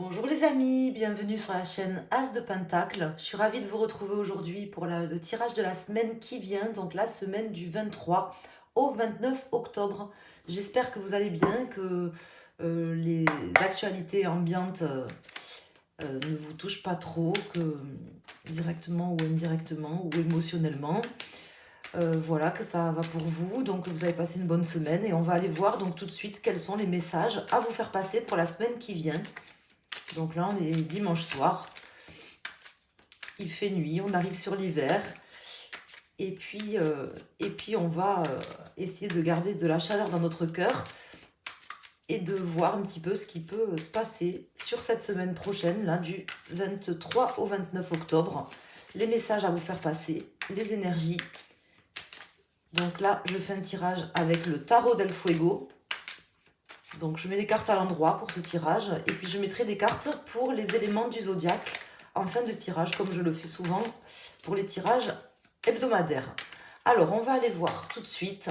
Bonjour les amis, bienvenue sur la chaîne As de Pentacle. Je suis ravie de vous retrouver aujourd'hui pour le tirage de la semaine qui vient, donc la semaine du 23 au 29 octobre. J'espère que vous allez bien, que les actualités ambiantes ne vous touchent pas trop, que directement ou indirectement ou émotionnellement. Voilà, que ça va pour vous, donc vous avez passé une bonne semaine et on va aller voir donc tout de suite quels sont les messages à vous faire passer pour la semaine qui vient. Donc là, on est dimanche soir. Il fait nuit, on arrive sur l'hiver. Et puis on va essayer de garder de la chaleur dans notre cœur et de voir un petit peu ce qui peut se passer sur cette semaine prochaine, là, du 23 au 29 octobre. Les messages à vous faire passer, les énergies. Donc là, je fais un tirage avec le Tarot del Fuego. Donc je mets les cartes à l'endroit pour ce tirage et puis je mettrai des cartes pour les éléments du zodiaque en fin de tirage comme je le fais souvent pour les tirages hebdomadaires. Alors on va aller voir tout de suite.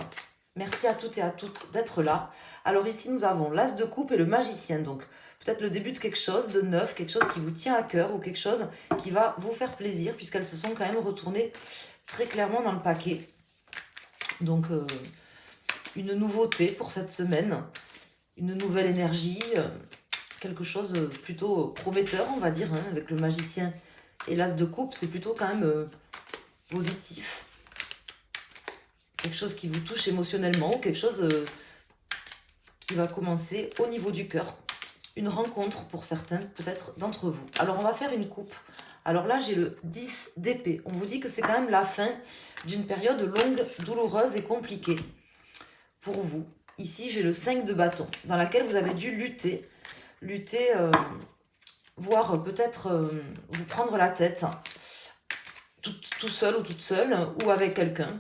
Merci à toutes et à toutes d'être là. Alors ici nous avons l'As de coupe et le magicien. Donc peut-être le début de quelque chose de neuf, quelque chose qui vous tient à cœur ou quelque chose qui va vous faire plaisir puisqu'elles se sont quand même retournées très clairement dans le paquet. Donc une nouveauté pour cette semaine. Une nouvelle énergie, quelque chose plutôt prometteur, on va dire, hein, avec le magicien et l'as de coupe, c'est plutôt quand même positif. Quelque chose qui vous touche émotionnellement, quelque chose qui va commencer au niveau du cœur. Une rencontre pour certains, peut-être d'entre vous. Alors, on va faire une coupe. Alors là, j'ai le 10 d'épée. On vous dit que c'est quand même la fin d'une période longue, douloureuse et compliquée pour vous. Ici, j'ai le 5 de bâton, dans laquelle vous avez dû lutter, voire peut-être vous prendre la tête, tout seul ou toute seule, ou avec quelqu'un.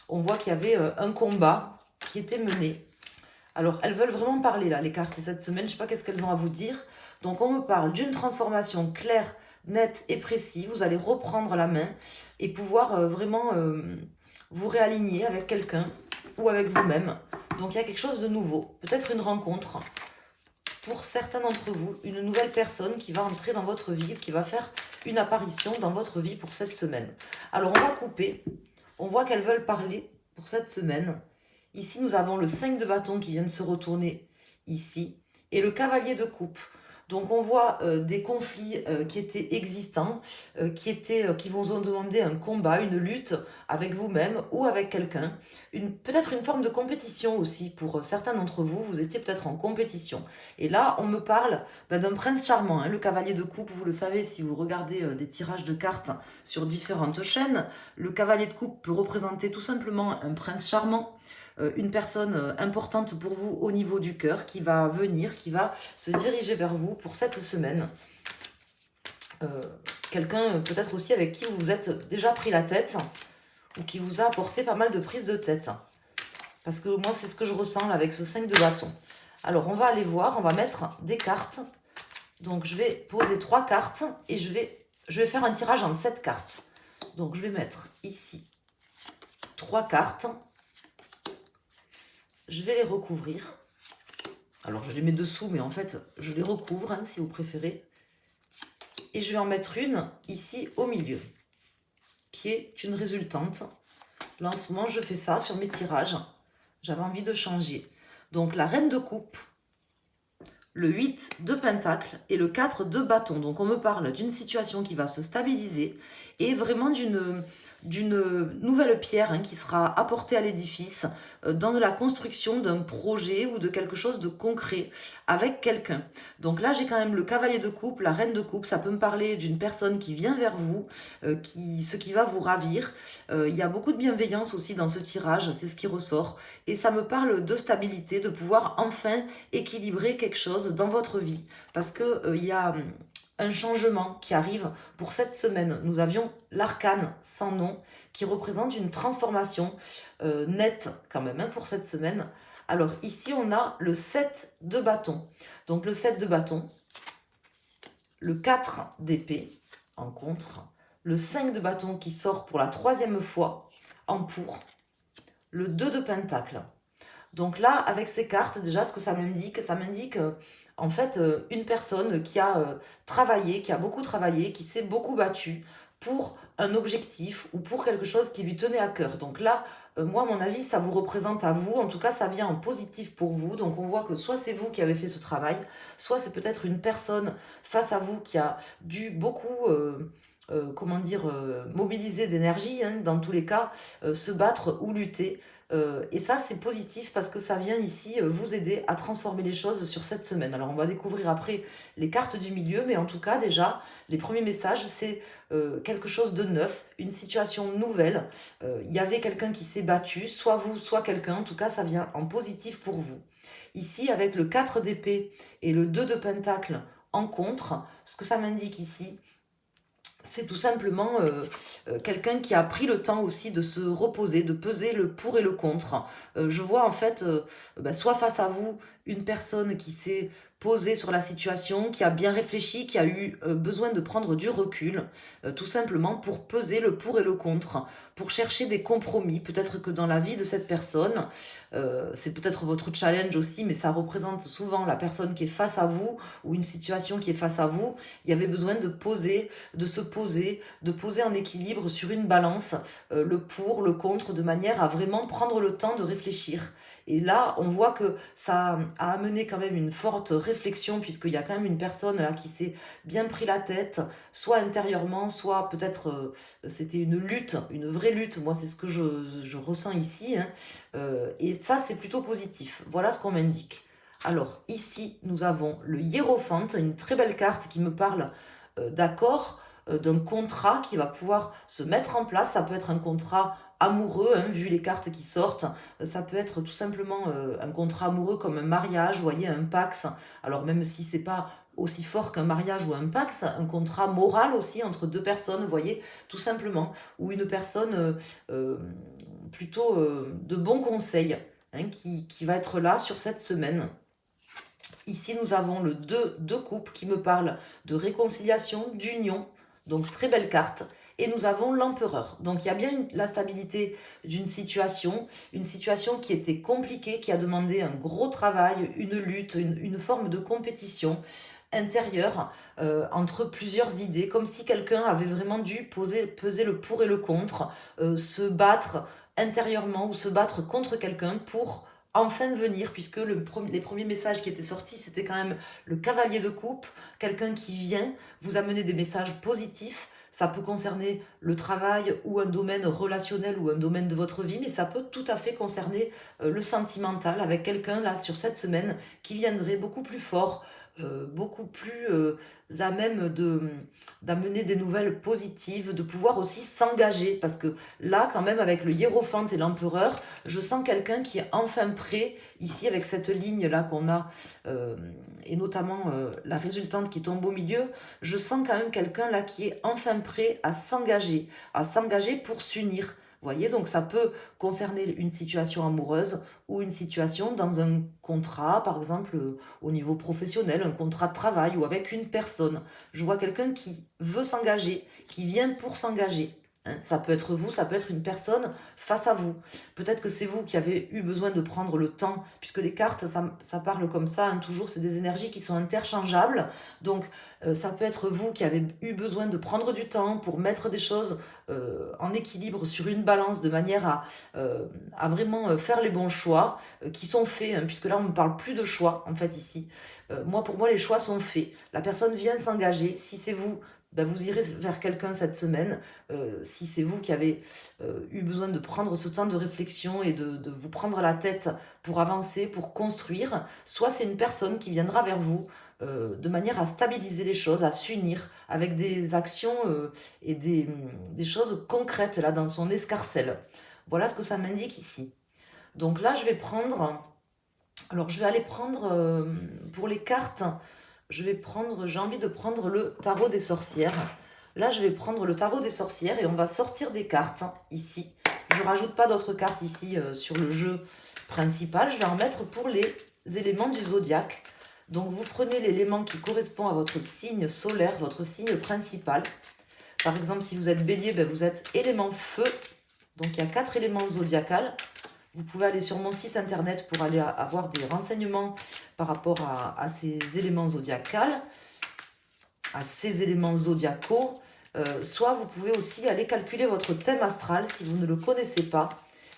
On voit qu'il y avait un combat qui était mené. Alors, elles veulent vraiment parler, là, les cartes, cette semaine. Je ne sais pas qu'est-ce qu'elles ont à vous dire. Donc, on me parle d'une transformation claire, nette et précise. Vous allez reprendre la main et pouvoir vraiment vous réaligner avec quelqu'un ou avec vous-même. Donc il y a quelque chose de nouveau, peut-être une rencontre. Pour certains d'entre vous, une nouvelle personne qui va entrer dans votre vie, qui va faire une apparition dans votre vie pour cette semaine. Alors on va couper, on voit qu'elles veulent parler pour cette semaine. Ici nous avons le 5 de bâton qui vient de se retourner ici et le cavalier de coupe. Donc on voit des conflits qui étaient existants, qui vous ont demandé un combat, une lutte avec vous-même ou avec quelqu'un. Peut-être une forme de compétition aussi pour certains d'entre vous, vous étiez peut-être en compétition. Et là, on me parle d'un prince charmant, hein, le cavalier de coupe, vous le savez si vous regardez des tirages de cartes sur différentes chaînes. Le cavalier de coupe peut représenter tout simplement un prince charmant, une personne importante pour vous au niveau du cœur qui va venir, qui va se diriger vers vous pour cette semaine. Quelqu'un peut-être aussi avec qui vous vous êtes déjà pris la tête ou qui vous a apporté pas mal de prises de tête. Parce que moi, c'est ce que je ressens là, avec ce 5 de bâton. Alors, on va aller voir, on va mettre des cartes. Donc, je vais poser 3 cartes et je vais faire un tirage en 7 cartes. Donc, je vais mettre ici 3 cartes. Je vais les recouvrir. Alors, je les mets dessous, mais en fait, je les recouvre, hein, si vous préférez. Et je vais en mettre une ici au milieu, qui est une résultante. Là, en ce moment, je fais ça sur mes tirages. J'avais envie de changer. Donc, la reine de coupe, le 8 de pentacle et le 4 de bâton. Donc, on me parle d'une situation qui va se stabiliser et vraiment d'une nouvelle pierre, hein, qui sera apportée à l'édifice dans la construction d'un projet ou de quelque chose de concret avec quelqu'un. Donc là, j'ai quand même le cavalier de coupe, la reine de coupe. Ça peut me parler d'une personne qui vient vers vous, ce qui va vous ravir. Il y a beaucoup de bienveillance aussi dans ce tirage, c'est ce qui ressort. Et ça me parle de stabilité, de pouvoir enfin équilibrer quelque chose dans votre vie. Parce que il y a un changement qui arrive pour cette semaine. Nous avions l'arcane sans nom qui représente une transformation nette quand même, hein, pour cette semaine. Alors ici, on a le 7 de bâton. Donc le 7 de bâton, le 4 d'épée en contre, le 5 de bâton qui sort pour la 3e fois en pour, le 2 de pentacle. Donc là, avec ces cartes, déjà, ce que ça m'indique, en fait une personne qui a travaillé, qui a beaucoup travaillé, qui s'est beaucoup battue pour un objectif ou pour quelque chose qui lui tenait à cœur. Donc là, moi, à mon avis, ça vous représente à vous. En tout cas, ça vient en positif pour vous. Donc on voit que soit c'est vous qui avez fait ce travail, soit c'est peut-être une personne face à vous qui a dû beaucoup... comment dire, mobiliser d'énergie, hein, dans tous les cas, se battre ou lutter. Et ça, c'est positif parce que ça vient ici vous aider à transformer les choses sur cette semaine. Alors, on va découvrir après les cartes du milieu, mais en tout cas, déjà, les premiers messages, c'est quelque chose de neuf, une situation nouvelle. Il y avait quelqu'un qui s'est battu, soit vous, soit quelqu'un. En tout cas, ça vient en positif pour vous. Ici, avec le 4 d'épée et le 2 de pentacle en contre, ce que ça m'indique ici, c'est tout simplement quelqu'un qui a pris le temps aussi de se reposer, de peser le pour et le contre. Je vois en fait, soit face à vous, une personne qui s'est posée sur la situation, qui a bien réfléchi, qui a eu besoin de prendre du recul, tout simplement pour peser le pour et le contre, pour chercher des compromis. Peut-être que dans la vie de cette personne, c'est peut-être votre challenge aussi, mais ça représente souvent la personne qui est face à vous ou une situation qui est face à vous. Il y avait besoin de poser, de poser en équilibre sur une balance le pour, le contre, de manière à vraiment prendre le temps de réfléchir. Et là, on voit que ça a amené quand même une forte réflexion, puisqu'il y a quand même une personne là qui s'est bien pris la tête, soit intérieurement, soit peut-être c'était une lutte, une vraie lutte. Moi, c'est ce que je ressens ici, hein. Et ça, c'est plutôt positif. Voilà ce qu'on m'indique. Alors, ici, nous avons le hiérophante, une très belle carte qui me parle d'accord, d'un contrat qui va pouvoir se mettre en place. Ça peut être un contrat amoureux, hein, vu les cartes qui sortent. Ça peut être tout simplement un contrat amoureux comme un mariage, vous voyez, un pax. Alors même si c'est pas aussi fort qu'un mariage ou un pax, un contrat moral aussi entre deux personnes, vous voyez, tout simplement. Ou une personne plutôt de bons conseils, hein, qui va être là sur cette semaine. Ici, nous avons le 2 de coupe qui me parle de réconciliation, d'union. Donc, très belle carte. Et nous avons l'empereur. Donc, il y a bien la stabilité d'une situation, une situation qui était compliquée, qui a demandé un gros travail, une lutte, une forme de compétition intérieure entre plusieurs idées, comme si quelqu'un avait vraiment dû peser le pour et le contre, se battre intérieurement ou se battre contre quelqu'un pour enfin venir, puisque les premiers messages qui étaient sortis, c'était quand même le cavalier de coupe, quelqu'un qui vient vous amener des messages positifs. Ça peut concerner le travail ou un domaine relationnel ou un domaine de votre vie, mais ça peut tout à fait concerner le sentimental avec quelqu'un là sur cette semaine qui viendrait beaucoup plus fort, beaucoup plus à même d'amener des nouvelles positives, de pouvoir aussi s'engager. Parce que là, quand même, avec le hiérophante et l'empereur, je sens quelqu'un qui est enfin prêt, ici, avec cette ligne-là qu'on a, et notamment la résultante qui tombe au milieu, je sens quand même quelqu'un là qui est enfin prêt à s'engager pour s'unir. Vous voyez, donc ça peut concerner une situation amoureuse ou une situation dans un contrat, par exemple au niveau professionnel, un contrat de travail ou avec une personne. Je vois quelqu'un qui veut s'engager, qui vient pour s'engager. Hein, ça peut être vous, ça peut être une personne face à vous. Peut-être que c'est vous qui avez eu besoin de prendre le temps, puisque les cartes, ça parle comme ça, hein, toujours, c'est des énergies qui sont interchangeables. Donc, ça peut être vous qui avez eu besoin de prendre du temps pour mettre des choses en équilibre sur une balance de manière à vraiment faire les bons choix qui sont faits, hein, puisque là, on ne parle plus de choix, en fait, ici. Pour moi, les choix sont faits. La personne vient s'engager. Si c'est vous, ben, vous irez vers quelqu'un cette semaine. Si c'est vous qui avez eu besoin de prendre ce temps de réflexion et de vous prendre la tête pour avancer, pour construire, soit c'est une personne qui viendra vers vous de manière à stabiliser les choses, à s'unir avec des actions et des choses concrètes là dans son escarcelle. Voilà ce que ça m'indique ici. Donc là, je vais prendre... Alors, je vais aller prendre pour les cartes, j'ai envie de prendre le tarot des sorcières. Là, je vais prendre le tarot des sorcières et on va sortir des cartes ici. Je rajoute pas d'autres cartes ici sur le jeu principal. Je vais en mettre pour les éléments du zodiaque. Donc, vous prenez l'élément qui correspond à votre signe solaire, votre signe principal. Par exemple, si vous êtes bélier, ben, vous êtes élément feu. Donc, il y a 4 éléments zodiacales. vous pouvez aller sur mon site internet pour aller avoir des renseignements par rapport à ces éléments zodiacaux, à ces éléments zodiacaux. Soit vous pouvez aussi aller calculer votre thème astral si vous ne le connaissez pas.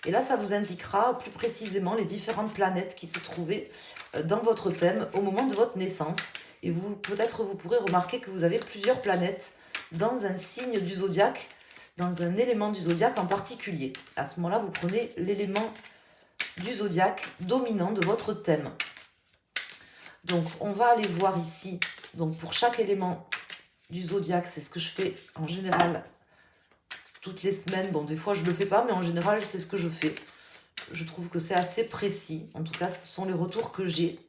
Et là, ça vous indiquera plus précisément les différentes planètes qui se trouvaient dans votre thème au moment de votre naissance. Et vous, peut-être vous pourrez remarquer que vous avez plusieurs planètes dans un signe du zodiaque, dans un élément du zodiaque en particulier. À ce moment-là, vous prenez l'élément du zodiaque dominant de votre thème. Donc, on va aller voir ici, donc pour chaque élément du zodiaque, c'est ce que je fais en général toutes les semaines. Bon, des fois, je ne le fais pas, mais en général, c'est ce que je fais. Je trouve que c'est assez précis. En tout cas, ce sont les retours que j'ai.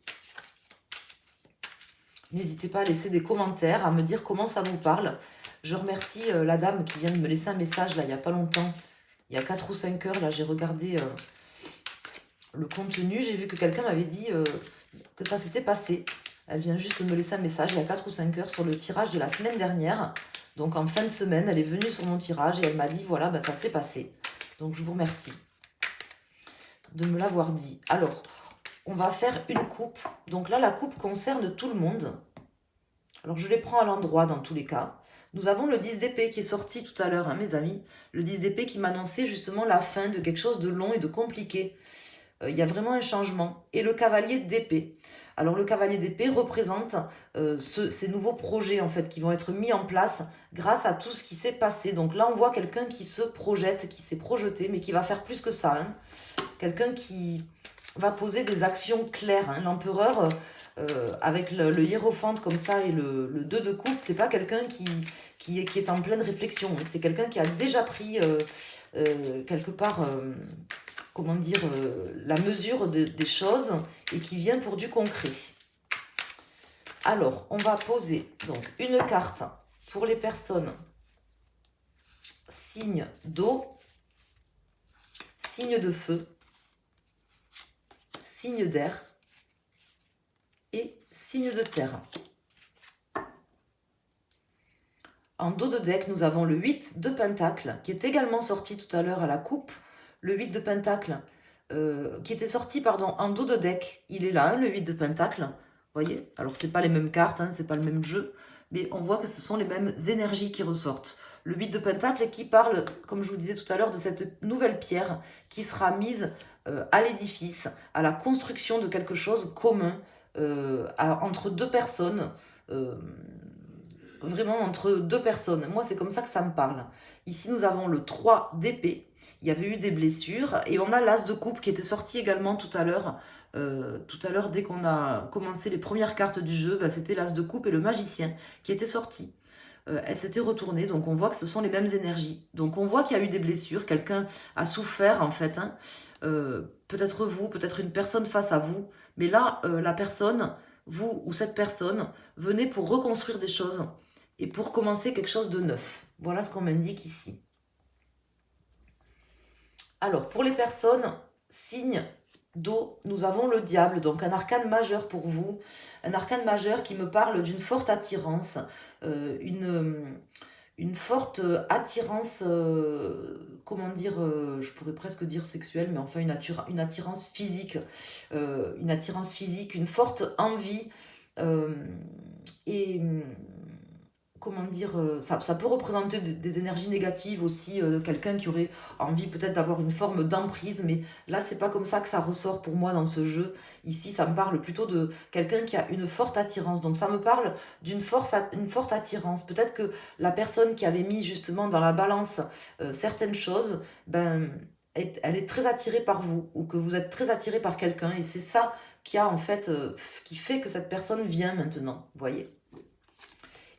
N'hésitez pas à laisser des commentaires, à me dire comment ça vous parle. Je remercie la dame qui vient de me laisser un message, là, il n'y a pas longtemps. Il y a 4 ou 5 heures, là, j'ai regardé le contenu. J'ai vu que quelqu'un m'avait dit que ça s'était passé. Elle vient juste de me laisser un message il y a 4 ou 5 heures sur le tirage de la semaine dernière. Donc, en fin de semaine, elle est venue sur mon tirage et elle m'a dit, voilà, ben, ça s'est passé. Donc, je vous remercie de me l'avoir dit. Alors, on va faire une coupe. Donc là, la coupe concerne tout le monde. Alors, je les prends à l'endroit dans tous les cas. Nous avons le 10 d'épée qui est sorti tout à l'heure, hein, mes amis. Le 10 d'épée qui m'annonçait justement la fin de quelque chose de long et de compliqué. Il y a vraiment un changement. Et le cavalier d'épée. Alors, le cavalier d'épée représente ces nouveaux projets, en fait, qui vont être mis en place grâce à tout ce qui s'est passé. Donc là, on voit quelqu'un qui se projette, qui s'est projeté, mais qui va faire plus que ça. Hein. Quelqu'un qui va poser des actions claires. Hein. L'empereur, avec le hiérophante comme ça et le 2 de coupe, c'est pas quelqu'un qui est en pleine réflexion. C'est quelqu'un qui a déjà pris quelque part... comment dire, la mesure des choses et qui vient pour du concret. Alors, on va poser donc une carte pour les personnes signe d'eau, signe de feu, signe d'air et signe de terre. En dos de deck, nous avons le 8 de Pentacle qui est également sorti tout à l'heure à la coupe. Le 8 de Pentacle, qui était sorti, pardon, en dos de deck. Il est là, hein, le 8 de Pentacle. Vous voyez? Alors, ce n'est pas les mêmes cartes, hein, ce n'est pas le même jeu. Mais on voit que ce sont les mêmes énergies qui ressortent. Le 8 de Pentacle qui parle, comme je vous disais tout à l'heure, de cette nouvelle pierre qui sera mise à l'édifice, à la construction de quelque chose commun entre deux personnes. Vraiment entre deux personnes. Moi, c'est comme ça que ça me parle. Ici, nous avons le 3 d'épée. Il y avait eu des blessures. Et on a l'as de coupe qui était sorti également tout à l'heure. Dès qu'on a commencé les premières cartes du jeu, bah, c'était l'as de coupe et le magicien qui était sorti. Elle s'était retournée, donc on voit que ce sont les mêmes énergies. Donc on voit qu'il y a eu des blessures, quelqu'un a souffert en fait. Hein. Peut-être vous, peut-être une personne face à vous. Mais là, la personne, vous ou cette personne, venez pour reconstruire des choses et pour commencer quelque chose de neuf. Voilà ce qu'on m'indique ici. Alors, pour les personnes, signe d'eau, nous avons le diable, donc un arcane majeur pour vous. Un arcane majeur qui me parle d'une forte attirance, une forte attirance, comment dire, je pourrais presque dire sexuelle, mais enfin une attirance physique, une forte envie, et comment dire, ça peut représenter des énergies négatives aussi, quelqu'un qui aurait envie peut-être d'avoir une forme d'emprise, mais là c'est pas comme ça que ça ressort pour moi dans ce jeu. Ici ça me parle plutôt de quelqu'un qui a une forte attirance, donc ça me parle une forte attirance. Peut-être que la personne qui avait mis justement dans la balance certaines choses, ben, elle est très attirée par vous, ou que vous êtes très attiré par quelqu'un, et c'est ça qui a en fait, qui fait que cette personne vient maintenant, vous voyez.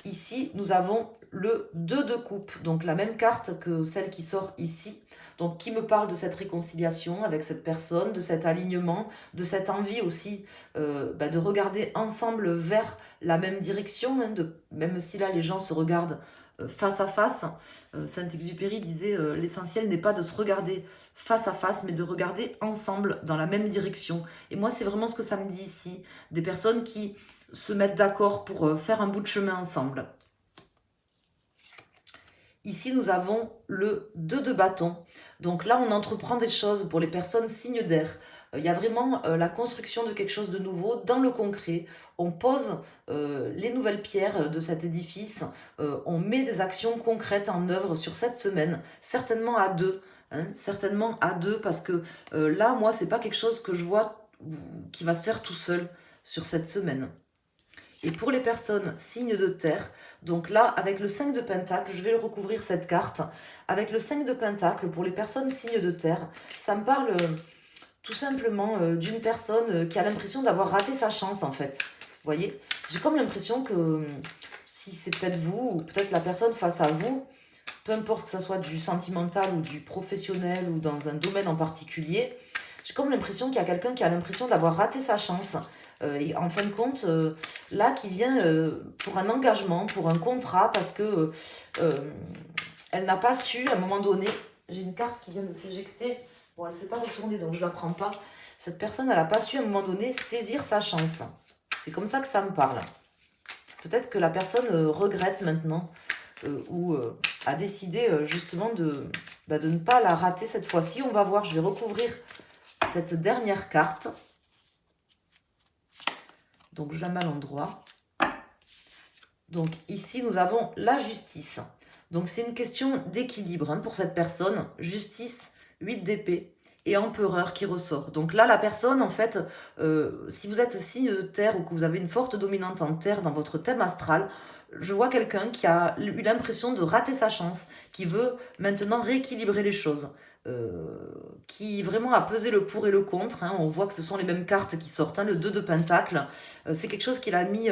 Ici, nous avons le 2 de coupe, donc la même carte que celle qui sort ici, donc qui me parle de cette réconciliation avec cette personne, de cet alignement, de cette envie aussi de regarder ensemble vers la même direction, hein, même si là les gens se regardent face à face. Saint-Exupéry disait l'essentiel n'est pas de se regarder face à face, mais de regarder ensemble dans la même direction. Et moi, c'est vraiment ce que ça me dit ici, des personnes qui se mettre d'accord pour faire un bout de chemin ensemble. Ici, nous avons le 2 de bâton. Donc là, on entreprend des choses pour les personnes signes d'air. Il y a vraiment la construction de quelque chose de nouveau dans le concret. On pose les nouvelles pierres de cet édifice. On met des actions concrètes en œuvre sur cette semaine, certainement à deux. Hein, certainement à deux, parce que là, moi, c'est pas quelque chose que je vois qui va se faire tout seul sur cette semaine. Et pour les personnes signes de terre, donc là, avec le 5 de pentacle, je vais recouvrir cette carte. Avec le 5 de pentacle, pour les personnes signes de terre, ça me parle tout simplement d'une personne qui a l'impression d'avoir raté sa chance, en fait. Vous voyez, j'ai comme l'impression que si c'est peut-être vous, ou peut-être la personne face à vous, peu importe que ça soit du sentimental ou du professionnel ou dans un domaine en particulier, j'ai comme l'impression qu'il y a quelqu'un qui a l'impression d'avoir raté sa chance. Et en fin de compte, là, qui vient pour un engagement, pour un contrat, parce que elle n'a pas su, à un moment donné, j'ai une carte qui vient de s'éjecter, bon, elle ne s'est pas retournée, donc je ne la prends pas. Cette personne, elle n'a pas su, à un moment donné, saisir sa chance. C'est comme ça que ça me parle. Peut-être que la personne regrette maintenant, ou a décidé justement de ne pas la rater cette fois-ci. On va voir, je vais recouvrir cette dernière carte. Donc, je la mets à l'endroit. Donc, ici, nous avons la justice. Donc, c'est une question d'équilibre pour cette personne. Justice, 8 d'épée et empereur qui ressort. Donc là, la personne, en fait, si vous êtes signe de terre ou que vous avez une forte dominante en terre dans votre thème astral, je vois quelqu'un qui a eu l'impression de rater sa chance, qui veut maintenant rééquilibrer les choses. Qui vraiment a pesé le pour et le contre. Hein. On voit que ce sont les mêmes cartes qui sortent. Hein. Le 2 de pentacle, c'est quelque chose qu'il a mis,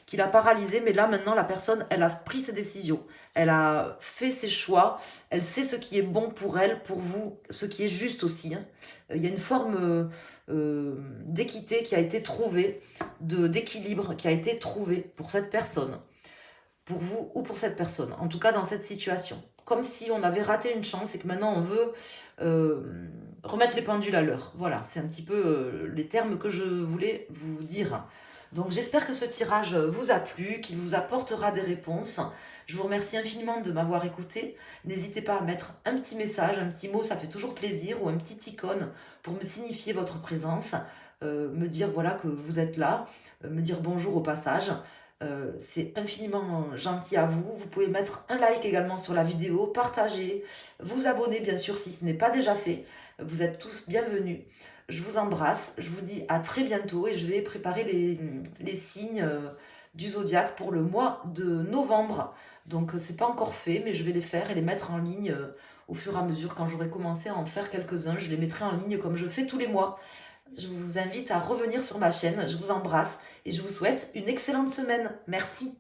qu'il a paralysé. Mais là, maintenant, la personne, elle a pris ses décisions. Elle a fait ses choix. Elle sait ce qui est bon pour elle, pour vous, ce qui est juste aussi. Hein. Il y a une forme d'équité qui a été trouvée, d'équilibre qui a été trouvé pour cette personne. Pour vous ou pour cette personne. En tout cas, dans cette situation. Comme si on avait raté une chance et que maintenant on veut remettre les pendules à l'heure. Voilà, c'est un petit peu les termes que je voulais vous dire. Donc j'espère que ce tirage vous a plu, qu'il vous apportera des réponses. Je vous remercie infiniment de m'avoir écouté. N'hésitez pas à mettre un petit message, un petit mot, ça fait toujours plaisir, ou un petit icône pour me signifier votre présence, me dire voilà que vous êtes là, me dire bonjour au passage. C'est infiniment gentil à vous. Vous pouvez mettre un like également sur la vidéo, partager, vous abonner bien sûr si ce n'est pas déjà fait. Vous êtes tous bienvenus. Je vous embrasse. Je vous dis à très bientôt et je vais préparer les signes du zodiaque pour le mois de novembre. Donc c'est pas encore fait, mais je vais les faire et les mettre en ligne au fur et à mesure. Quand j'aurai commencé à en faire quelques-uns, je les mettrai en ligne comme je fais tous les mois. Je vous invite à revenir sur ma chaîne. Je vous embrasse et je vous souhaite une excellente semaine. Merci.